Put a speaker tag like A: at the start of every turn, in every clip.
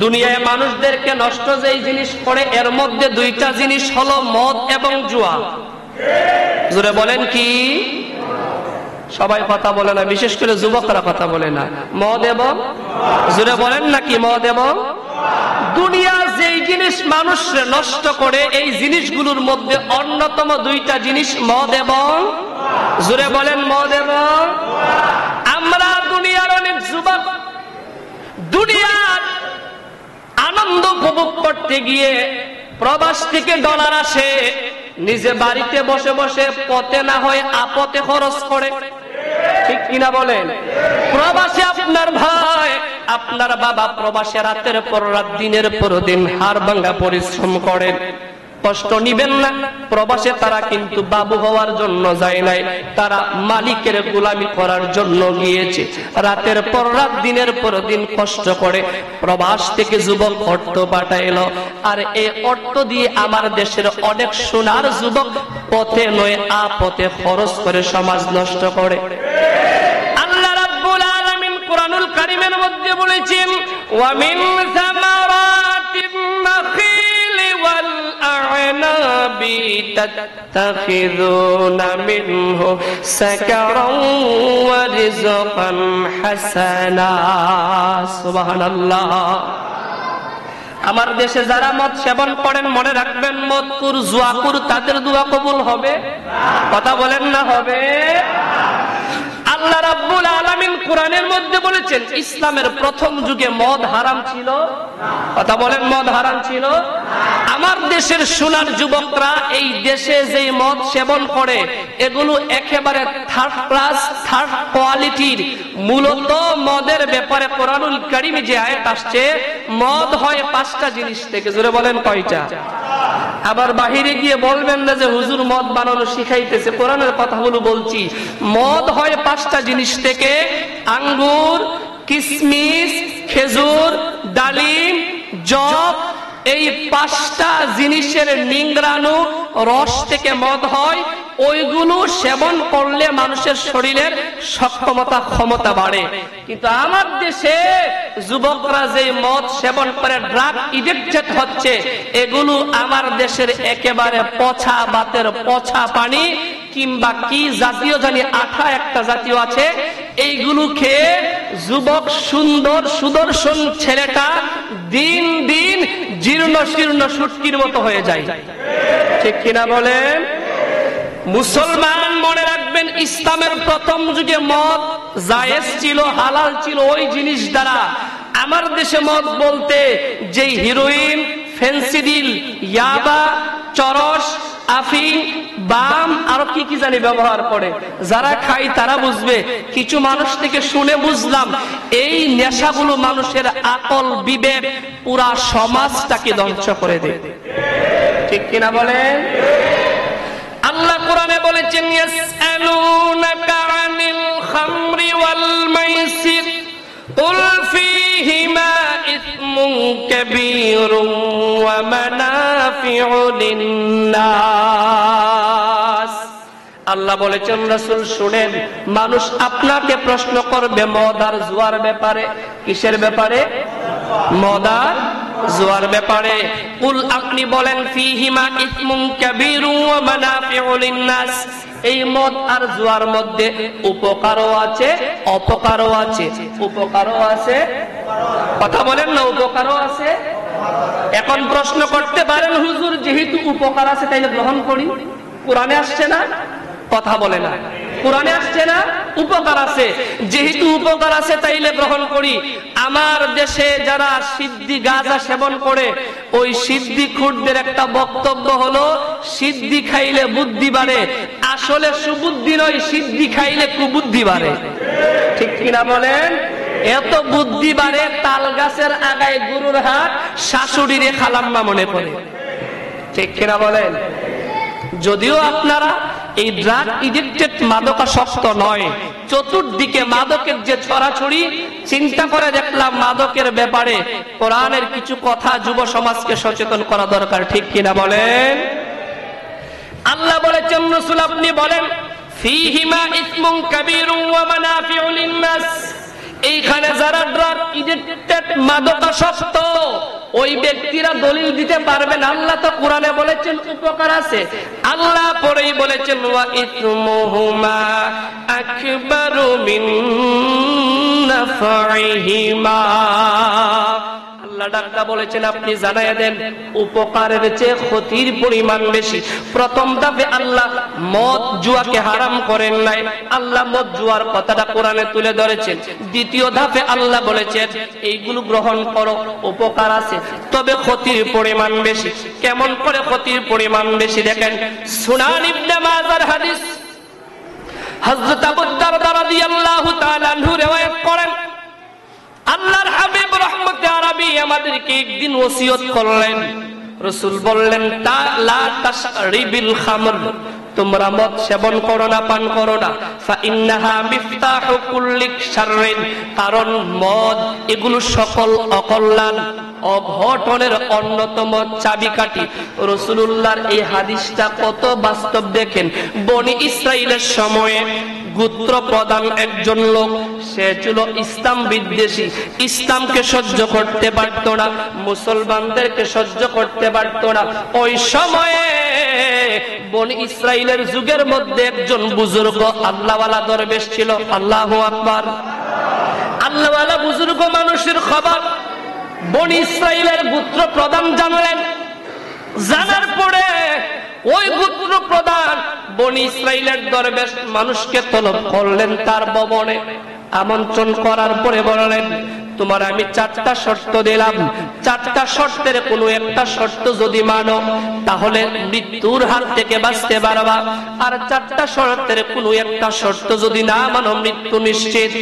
A: দুনিয়ায় মানুষদেরকে নষ্ট যেই জিনিস করে এর মধ্যে দুইটা জিনিস হলো মদ এবং জুয়া। জোরে বলেন কি? সবাই কথা বলে না, বিশেষ করে যুবকরা কথা বলে না। মদ এবং জোরে বলেন নাকি? মদ এবং দুনিয়া যেই জিনিস মানুষকে নষ্ট করে এই জিনিসগুলোর মধ্যে অন্যতম দুইটা জিনিস মদ এবং জোরে বলেন মদ এবং। আমরা দুনিয়ার অনেক যুবক দুনিয়ার আনন্দ উপভোগ করতে গিয়ে প্রবাস থেকে ডলার আসে, নিজে বাড়িতে বসে বসে পথে না হয় আপদে খরচ করে, ঠিক কিনা বলেন? প্রবাসে আপনার ভাই আপনার বাবা প্রবাসে রাতের পর রাত দিনের পর দিন হাড় ভাঙা পরিশ্রম করেন, কষ্ট নিবেন না। প্রবাসে তারা কিন্তু বাবু হওয়ার জন্য যায় নাই, তারা মালিকের গোলামি করার জন্য গিয়েছে। রাতের পর রাত দিনের পর দিন কষ্ট করে প্রবাস থেকে যুবক অর্থ পাঠাইলো, আর এই অর্থ দিয়ে আমার দেশের অনেক সোনার যুবক পথে নয় আপথে খরচ করে সমাজ নষ্ট করে। আল্লাহ রাব্বুল আলামিন কুরআনুল কারীমের মধ্যে বলেছেন, ওয়া মিন সামারাতিন নাখিলি ওয়াল আ'নাবি তাত্তাখিযুনা মিনহু সাকারান ওয়া রিজকান হাসানা। সুবহানাল্লাহ। আমার দেশে যারা মদ সেবন করেন মনে রাখবেন, মদকুর জুয়াকুর তাদের দোয়া কবুল হবে? কথা বলেন না হবে? আল্লাহ রাব্বুল আলামিন কোরআনের মধ্যে বলেছেন ইসলামের প্রথম যুগে মদ হারাম ছিল। কথা বলেন মদ হারাম ছিল? আমার দেশের সোনার যুবকরা এই দেশে যেই মদ সেবন করে এগুলো একেবারে থার্ড ক্লাস থার্ড কোয়ালিটির। মূলত মদের ব্যাপারে কোরআনুল কারীমে যে আয়াত আসছে, মদ হয় 5টা জিনিস থেকে। জোরে বলেন কয়টা? আবার বাহিরে গিয়ে বলবেন না যে হুজুর মদ বানানো শিখাইতেছে, কোরআনের কথাগুলো বলছি। মদ হয় 5টা জিনিস থেকে: আঙ্গুর, কিশমিশ, খেজুর, ডালিম, যব। এই 5টা জিনিসের নিংড়ানো রস থেকে মদ হয়। ওইগুলো সেবন করলে মানুষের শরীরের সক্ষমতা ক্ষমতা বাড়ে। কিন্তু আমার দেশে যুবকরা যে মদ সেবন করে ড্রাগ এডিক্টেড হচ্ছে, এগুলো আমার দেশের একেবারে পচা বাতের পচা পানি কিংবা কি জাতীয় জানি আঠা একটা জাতীয় আছে, এইগুলো খেয়ে যুবক সুন্দর সুদর্শন ছেলেটা দিন দিন জীর্ণ শীর্ণ শুটকির মতো হয়ে যায়, ঠিক কিনা বলেন? মুসলমান মনে রাখবেন, ইসলামের প্রথম যুগে মদ জায়েজ ছিল, হালাল ছিল। ওই জিনিস দ্বারা আমার দেশে মদ বলতে যে হিরোইন, ফেন্সিডিল, ইয়াবা, চরস, আফিং, বাম আরো কি কি জানি ব্যবহার করে, যারা খাই তারা বুঝবে। কিছু মানুষ থেকে শুনে বুঝলাম এই নেশাগুলো মানুষের আকল বিবেক পুরা সমাজটাকে ধ্বংস করে দেয়, ঠিক কিনা বলেন? আল্লাহ কোরআনে বলেছেন, ইয়াসআলুনাকা আনিল খামরি ওয়াল মাইসির কুল ফীহিমা ইসমুন কাবীরুন ওয়া মানাফিউ লিন-নাস। আল্লাহ বলেছেন, রাসূল শুনেন, মানুষ আপনাকে প্রশ্ন করবে মদ আর জুয়ার ব্যাপারে। কিসের ব্যাপারে? মদ আর জুয়ার ব্যাপারে। কুল, আপনি বলেন, ফীহিমা ইসমুন কাবীরুন ওয়া মানাফিউ লিন-নাস। এই মদ আর জুয়ার মধ্যে উপকারও আছে অপকারও আছে। উপকারও আছে, কথা বলেন না, উপকারও আছে। এখন প্রশ্ন করতে পারেন, হুজুর যেহেতু উপকার আছে তাইলে গ্রহণ করি, কোরআনে আসছে না? কথা বলে না, কোরআনে আসছে না? উপকার আছে, যেহেতু উপকার আছে তাইলে গ্রহণ করি। আমার দেশে যারা সিদ্ধি গাঁজা সেবন করে, ওই সিদ্ধি খুরদের একটা বক্তব্য হলো সিদ্ধি খাইলে বুদ্ধি বাড়ে। আসলে সুবুদ্ধি নয়, সিদ্ধি খাইলে কুবুদ্ধি বাড়ে, ঠিক কিনা বলেন? এত বুদ্ধি বাড়ে, তাল গাছের আগায় গরুর হাট, শাশুড়িরে খালাম্মা মনে করে, ঠিক কিনা বলেন? যদিও আপনারা এই ড্রাগ এডিক্টেড মাদকাসক্ত নয়, চতুর্দিকে মাদকের যে ছড়াছড়ি, চিন্তা করে দেখলাম মাদকের ব্যাপারে কোরআনের কিছু কথা যুব সমাজকে সচেতন করা দরকার, ঠিক কিনা বলেন? আল্লাহ বলেছেন, রাসূল আপনি বলেন, ফীহিমা ইসমুন কাবীরুন ওয়া মানাফিউ লিন-নাস। এইখানে যারা ড্রাগ এডিক্টেড মাদকাসক্ত ওই ব্যক্তিরা দলিল দিতে পারবেন। আল্লাহ তো কোরআনে বলেছেন উপকার আছে, আল্লাহ পরেই বলেছেন ওয়া ইসমুহুমা আকবারু মিন নাফঈহিমা। আল্লাহ ডাক্তার বলেছেন আপনি জানাইয়া দেন উপকারের চেয়ে ক্ষতির পরিমাণ বেশি। প্রথম ধাপে আল্লাহ মদ জুয়াকে হারাম করেন নাই, আল্লাহ মদ জুয়ার কথাটা কোরআনে তুলে ধরেছেন। দ্বিতীয় ধাপে আল্লাহ বলেছেন এইগুলো গ্রহণ করো, উপকার আছে, তবে ক্ষতির পরিমাণ বেশি। কেমন করে ক্ষতির পরিমাণ বেশি দেখেন, সুনান ইবনে মাজার হাদিস, হযরত আবু দারদা রাদিয়াল্লাহু তাআলা আনহু riwayat করেন, আল্লাহর হাবিব রহমতে আরবি আমাদেরকে একদিন ওসিয়ত করলেন। রাসূল বললেন লা তাশরিবিল খামর, তোমরা মদ সেবন করো না, পান করো না। ফা ইন্নাহা মিফতাহু কুল্লি শাররিন, কারণ মদ এগুলো সকল অকল্যাণ অঘটনের অন্যতম চাবিকাঠি। রাসূলুল্লাহর এই হাদিসটা কত বাস্তব দেখেন। বনি ইসরাইলের সময়ে গোত্র প্রধান একজন লোক, সে ছিল ইসলাম বিদ্বেষী, ইসলামকে সহ্য করতে পারত না, মুসলমানদেরকে সহ্য করতে পারত না। ওই সময়ে বনি ইসরাইলের যুগের মধ্যে একজন বুজুর্গ আল্লাহওয়ালা দরবেশ ছিল। আল্লাহু আকবার। আল্লাহওয়ালা বুজুর্গ মানুষের খবর বনি ইসরাইলের গোত্র প্রধান জানলেন। জানার পরে ওই গোত্র প্রধান বনি ইসরাইলের দরবেশ মানুষকে তলব করলেন তার ভবনে। আমন্ত্রণ করার পরে বললেন তোমার আমি 4টা শর্ত দিলাম, 4টা শর্তের কোনো একটা শর্ত যদি মানো তাহলে মৃত্যুর হাত থেকে বাঁচতে পারবা, আর 4টা শর্তের কোনো একটা শর্ত যদি না মানো মৃত্যু নিশ্চিত।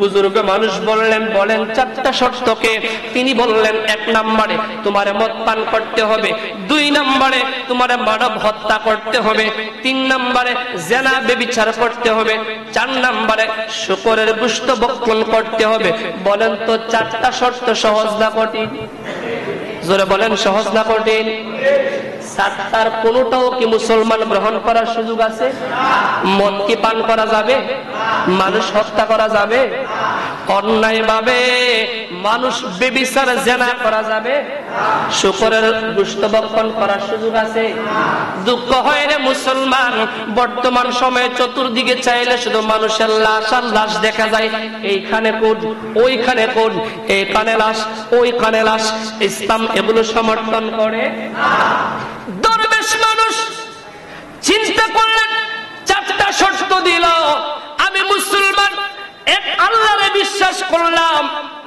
A: বুজুর্গ মানুষ বললেন বলেন 4টা শর্তকে। তিনি বললেন 1 নম্বরে তোমার মদ পান করতে হবে, 2 নম্বরে তোমার মানব হত্যা করতে হবে, 3 নম্বরে জিনা ব্যভিচার করতে হবে, 4 নম্বরে শূকরের গোশত ভক্ষণ করতে হবে। বলেন তো 4টা শর্ত সহজ না কঠিন? জোরে বলেন সহজ না কঠিন? 4টার কোনটাও কি মুসলমান গ্রহণ করার সুযোগ আছে? মদ কি পান করা যাবে? মানুষ হত্যা করা যাবে? অন্যায় ভাবে মানুষ ব্যভিচার জিনা করা যাবে? শূকরের গোশত ভক্ষণ করার সুযোগ আছে? দুঃখ হয় রে মুসলমান, বর্তমান সময়ে চতুর্দিকে চাইলে শুধু মানুষের লাশ আর লাশ দেখা যায়। এইখানে কোন, ওইখানে কোন, এইখানে লাশ, ওইখানে লাশ। ইসলাম এগুলো সমর্থন করে না। দরবেশ মানুষ চিন্তা করলেন 4টা শর্ত দিল, আমি মুসলমান, এক আল্লাহরে বিশ্বাস করলাম,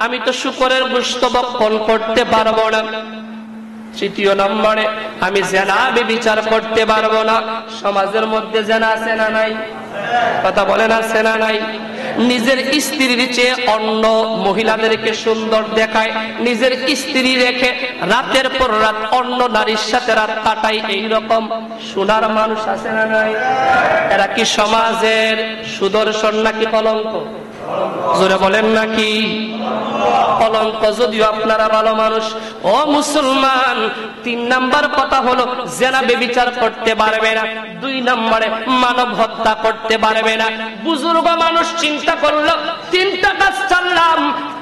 A: আমি তো শূকরের গোশত ভক্ষণ করতে পারবো না। 3য় নম্বরে আমি জিনা ব্যভিচার করতে পারবো না। সমাজের মধ্যে জিনা আছে না নাই? কথা বলেন আছে না নাই? নিজের স্ত্রীর চেয়ে অন্য মহিলাদেরকে সুন্দর দেখায়, নিজের স্ত্রী রেখে রাতের পর রাত অন্য নারীর সাথে রাত কাটায়, এইরকম সোনার মানুষ আছে না নাই? এরা কি সমাজের সুদর্শন নাকি কলঙ্ক? জোরে বলেন নাকি কলঙ্ক? যদিও আপনারা ভালো মানুষ। ও মুসলমান, 3 নাম্বার কথা হলো জিনা ব্যভিচার করতে পারবে না, 2 নম্বরে মানব হত্যা করতে পারবে না। বুজুর্গ মানুষ চিন্তা করলো 3টা কাজ ছাড়লাম,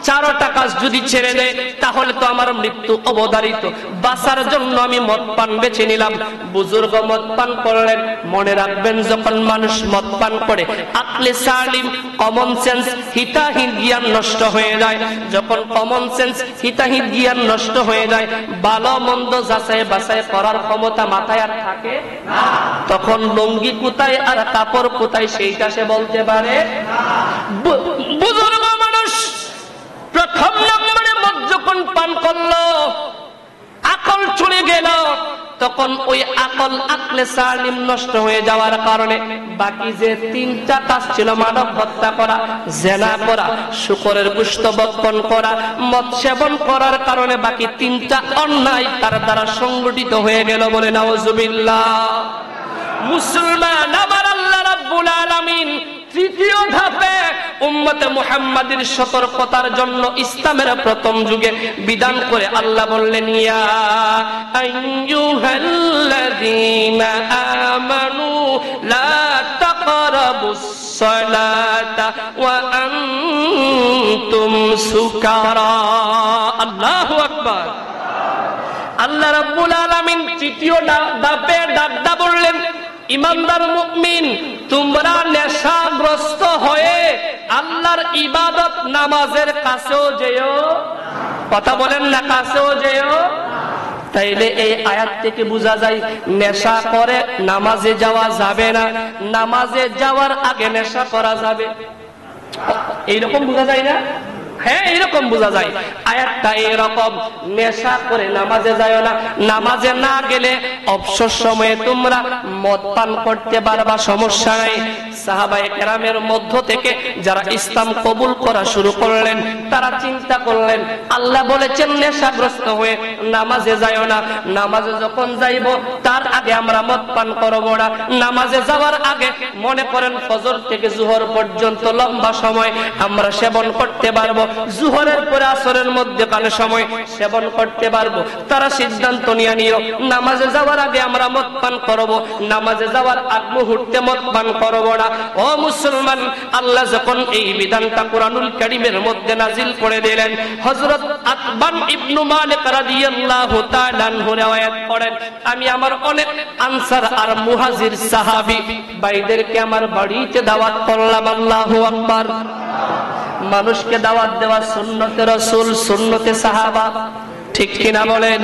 A: 4টা কাজ যদি ছেড়ে দেয় তাহলে তো আমার মৃত্যু অবধারিত, বাঁচার জন্য আমি মদ পান বেছে নিলাম। বুজুর্গ মদ পান করলেন। মনে রাখবেন যখন মানুষ মদ পান করে আকলে সালিম, কমন সেন্স, হিতাহিত জ্ঞান নষ্ট হয়ে যায়। যখন কমন সেন্স, হিতাহিত জ্ঞান নষ্ট হয়ে যায়, ভালো মন্দ যাচাই বাছাই করার ক্ষমতা মাথায় আর থাকে না। তখন লুঙ্গি কোথায় আর কাপড় কোথায় সেইটা সে বলতে পারে না। বুজুর্গ মানুষ প্রথম নম্বরে মদ যখন পান করলো, আকল চলে গেল, তখন ওই আকল আকলে সালিম নষ্ট হয়ে যাওয়ার কারণে বাকি যে 3টা কাজ ছিল, মানব হত্যা করা, জিনা করা, শূকরের গোশত ভক্ষণ করা, মদ সেবন করার কারণে বাকি 3টা অন্যায় তার দ্বারা সংগঠিত হয়ে গেল। বলে নাউজুবিল্লাহ। মুসলমান আমার আল্লাহ রাব্বুল আলামিন 3য় ধাপে উম্মতে মুহাম্মাদের সতর্কতার জন্য ইসলামের প্রথম যুগে বিধান করে আল্লাহ বললেন ইয়া আইয়ুহাল্লাযীনা আমানু লা তাকরাবুস সালাতা ওয়া আনতুম সুকারা। আল্লাহু আকবার। আল্লাহ রাব্বুল আলামিন তৃতীয় ধাপে ডাকটা বললেন, ইমানদার মুমিন, তোমরা নেশাগ্রস্ত হয়ে আল্লাহর ইবাদত নামাজের কাছেও যেও। কথা বলেন না, কাছেও যেও। তাইলে এই আয়াত থেকে বোঝা যায় নেশা করে নামাজে যাওয়া যাবে না, নামাজে যাওয়ার আগে নেশা করা যাবে। এইরকম বোঝা যায় না? হ্যাঁ, এইরকম বোঝা যায়। আয়াতটা এরকম, নেশা করে নামাজে যায় না, নামাজে না গেলে অবসর সময়ে তোমরা মদ পান করতে পারবা, সমস্যা নাই। সাহাবায়ে কেরামের মধ্য থেকে যারা ইসলাম কবুল করা শুরু করলেন, তারা চিন্তা করলেন, আল্লাহ বলেছেন নেশাগ্রস্ত হয়ে নামাজে যায় না, নামাজে যখন যাইব তার আগে আমরা মদ পান করব না। নামাজে যাওয়ার আগে মনে করেন ফজর থেকে জোহর পর্যন্ত লম্বা সময় আমরা সেবন করতে পারবো, জোহরের পরে আসরের মধ্যে কালে সময় সেবন করতে পারবো। তারা সিদ্ধান্ত নিয়ে নিল নামাজে যাওয়ার আগে আমরা মদ পান করব, নামাজে যাওয়ার আগ মুহূর্তে মদ পান করব না। ও মুসলমান, আল্লাহ যখন এই বিধানটা কুরআনুল কারীমের মধ্যে নাজিল করে দিলেন, হযরত আতবান ইবনে মালিক রাদিয়াল্লাহু তাআলা আনহু riwayat করেন, আমি আমার অনেক আনসার আর মুহাজির সাহাবী ভাইদেরকে আমার বাড়িতে দাওয়াত করলাম। আল্লাহু আকবার। মানুষকে দাওয়াত দেওয়া সুন্নতে রাসূল, সুন্নতে সাহাবা, ঠিক কিনা বলেন?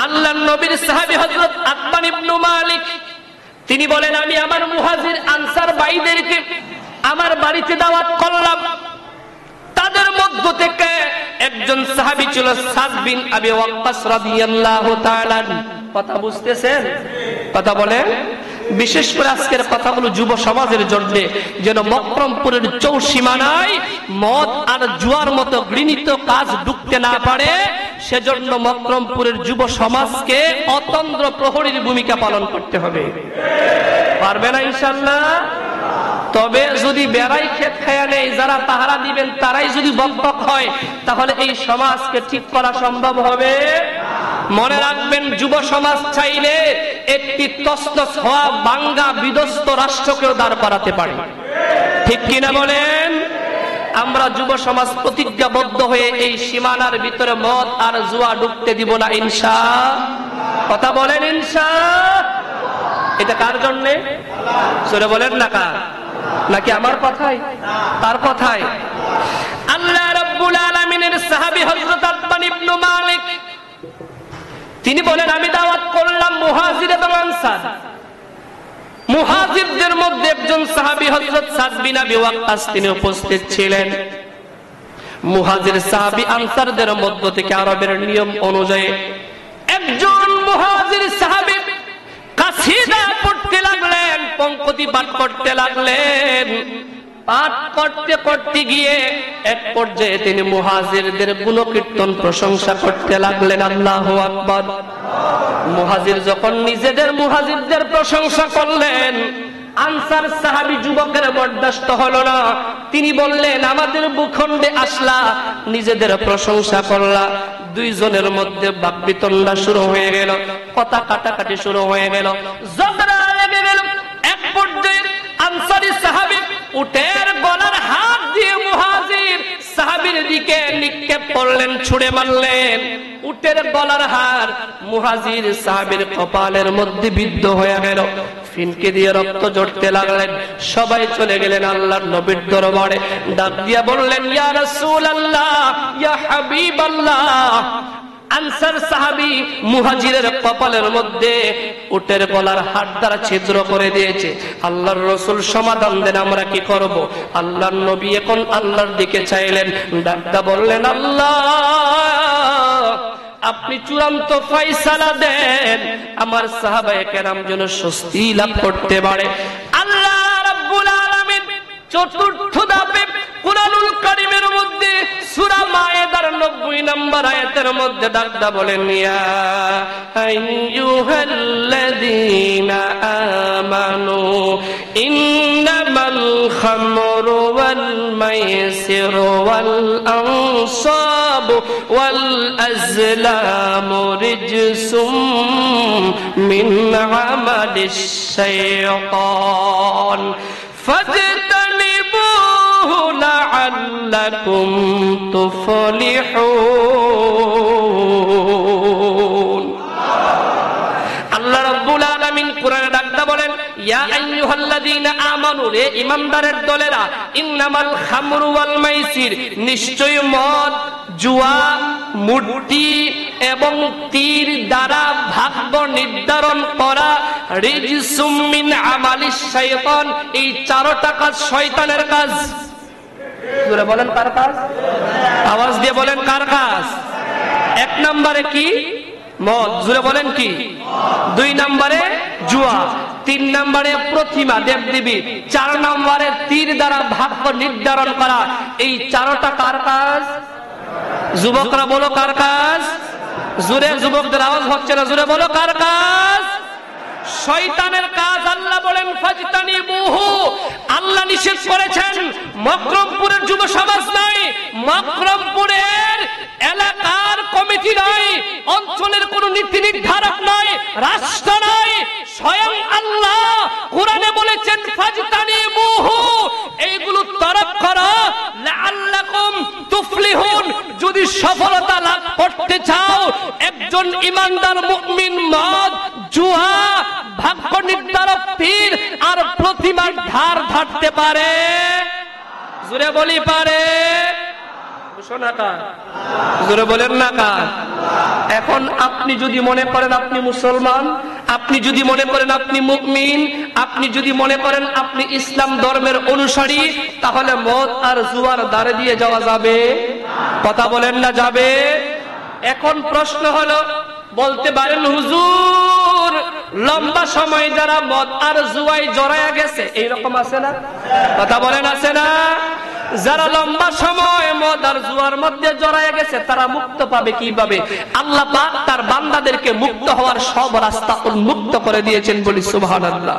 A: আল্লাহর নবীর সাহাবী হযরত আতবান ইবনে মালিক তিনি বলেন, আমি আমার মুহাজির আনসার ভাইদেরকে আমার বাড়িতে দাওয়াত করলাম। তাদের মধ্য থেকে একজন সাহাবী ছিল সাদ বিন আবি ওয়াক্কাস রাদিয়াল্লাহু তাআলা। কথা বুঝতেছেন? কথা বলেন। বিশেষ করে আজকের কথাগুলো যুব সমাজের জন্য, যেন মকরমপুরের চৌসীমানায় মদ আর জুয়ার মতো ঘৃণিত কাজ ঢুকতে না পারে, সেজন্য মকরমপুরের যুব সমাজকে অতন্দ্র প্রহরীর ভূমিকা পালন করতে হবে। পারবে না ইনশাআল্লাহ? তবে যদি বেড়াই খেত খায়া নেই, যারা পাহারা দিবেন তারাই যদি বকবক হয়, তাহলে এই সমাজকে ঠিক করা সম্ভব হবে? মনে রাখবেন, যুব সমাজ চাইলে একটি তছনছ হওয়া ভাঙ্গা বিধ্বস্ত রাষ্ট্রকেও দাঁড় করাতে পারে, ঠিক কিনা বলেন? আমরা যুব সমাজ প্রতিজ্ঞাবদ্ধ হয়ে এই সীমানার ভিতরে মদ আর জুয়া ঢুকতে দিব না, ইনশাআল্লাহ। কথা বলেন ইনশাআল্লাহ। এটা কার জন্যে? সরে বলেন না, কার? নাকি আমার কথাই? তার কথাই। আল্লাহ রাব্বুল আলামিনের সাহাবী হযরত আতবান ইবনে মালিক তিনি বলেন, আমি দাওয়াত করলাম মুহাজির এবং আনসার। মুহাজিরদের মধ্যে একজন সাহাবী হযরত সাদ বিন আবি ওয়াক্কাস তিনি উপস্থিত ছিলেন। মুহাজির সাহাবী আনসারদের মধ্য থেকে আরবের নিয়ম অনুযায়ী একজন মুহাজির সাহাবী কাসিদা পড়তে লাগলেন, পঙ্ক্তি পাঠ করতে লাগলেন। পাঠ করতে করতে গিয়ে এক পর্যায়ে তিনি মুহাজিরদের গুণকীর্তন প্রশংসা করতে লাগলেন। আল্লাহু আকবার। মুহাজির যখন মুহাজিরদের প্রশংসা করলেন, আনসার সাহাবী যুবকের বরদাস্ত হলো না। তিনি বললেন, আমাদের ভূখণ্ডে আসলা, নিজেদের প্রশংসা করলা। দুইজনের মধ্যে বাকবিতণ্ডা শুরু হয়ে গেল, কথা কাটাকাটি শুরু হয়ে গেল, ঝগড়া লেগে গেল। এক পর্যায়ে আনসারী সাহাবী উটের গলার হাত দিয়ে মুহাজির সাহাবীর দিকে নিক্ষেপ করলেন, ছুঁড়ে মারলেন। উটের গলার হার মুহাজির সাহাবীর কপালের মধ্যে বিদ্ধ হয়ে গেল, ফিনকে দিয়ে রক্ত ঝরতে লাগলেন। সবাই চলে গেলেন আল্লাহর নবীর দরবারে, ডাক দিয়া বললেন, ইয়া রাসূলুল্লাহ, ইয়া হাবিবাল্লাহ। আনসার সাহাবী মুহাজিরের কপালের মধ্যে উটের গলার হাড় দ্বারা ছিদ্র করে দিয়েছে। আল্লাহর রাসূল সমাধান দেন, আমরা কি করব? আল্লাহর নবী এখন আল্লাহর দিকে চাইলেন, ডাকটা বললেন, আল্লাহ আপনি চূড়ান্ত ফয়সালা দেন, আমার সাহাবায়ে কেরাম যেন স্বস্তি লাভ করতে পারে। আল্লাহ রাব্বুল আলামিন চতুর্থ ধাপে কুরআনুল কারীমের মধ্যে সূরা মায়েদার 90 নম্বর আয়াতের মধ্যে ডাকটা বলেন, ইয়া আইয়ুহাল্লাযীনা আমানু ইন্নামাল খামরু ওয়াল মাইসিরু ওয়াল আনসাবু ওয়াল আজলামু রিজসুম মিন আমালিশ শাইতান ফাজতানিবুহু লাআল্লাকুম তুফলিহুন। ইয়া আইয়ুহাল্লাযীনা আমানু, রে ঈমানদারের দলেরা, ইন্নামাল খামরু ওয়াল মাইসির, নিশ্চয়ই মদ, জুয়া, মূর্তি এবং তীর দ্বারা ভাগ্য নির্ধারণ করা, রিজসুম মিন আমালিশ শাইতান, এই চারটা কাজ শয়তানের কাজ। জোরে বলেন কার কাজ? আওয়াজ দিয়ে বলেন কার কাজ? এক নম্বরে কি? মদ। জোরে বলেন কি? দুই নম্বরে জুয়া, তিন নম্বরে প্রতিমা দেবদেবী, চার নম্বরে তীর দ্বারা ভাগ্য নির্ধারণ করা। এই চারটা কার কাজ? যুবকরা বলো কার কাজ? জোরে, যুবকদের আওয়াজ হচ্ছে না, জোরে বলো কার কাজ? শয়তানের কাজ। আল্লাহ বলেন ফাজতানিবুহু, আল্লাহ নিষেধ করেছেন। মকরমপুরের যুব সমাজ নয়, মকরমপুরের এলাকার কমিটি নয়, অঞ্চলের কোন নীতি নির্ধারক নয়, রাষ্ট্র নয়, স্বয়ং আল্লাহ কোরআনে বলেছেন ফাজতানিবুহু, এইগুলো তরক করো লাআল্লাকুম তুফলিহুন, যদি সফলতা লাভ করতে চাও। একজন ঈমানদার মুমিন মদ, জুয়া, ভাগ্য নির্ধারক তীর আর প্রতিমার ধার ধারতে পারে? জোরে বলি পারে? জোরে বলেন না কার? এখন আপনি যদি মনে করেন আপনি মুসলমান, আপনি যদি মনে করেন আপনি মুমিন, আপনি যদি মনে করেন আপনি ইসলাম ধর্মের অনুসারী, তাহলে মদ আর জুয়ার দ্বারে দিয়ে যাওয়া যাবে? কথা বলেন না যাবে? এখন প্রশ্ন হলো, বলতে পারেন হুজুর লম্বা সময় যারা মদ আর জুয়ায় জড়ায়া গেছে, এইরকম আছে না? কথা বলেন আছে না? যারা লম্বা সময় মদ আর জুয়ার মধ্যে জড়ায়া গেছে তারা মুক্ত পাবে কিভাবে? আল্লাহ পাক তার বান্দাদেরকে মুক্ত হওয়ার সব রাস্তা উন্মুক্ত করে দিয়েছেন, বলি সুবহানাল্লাহ।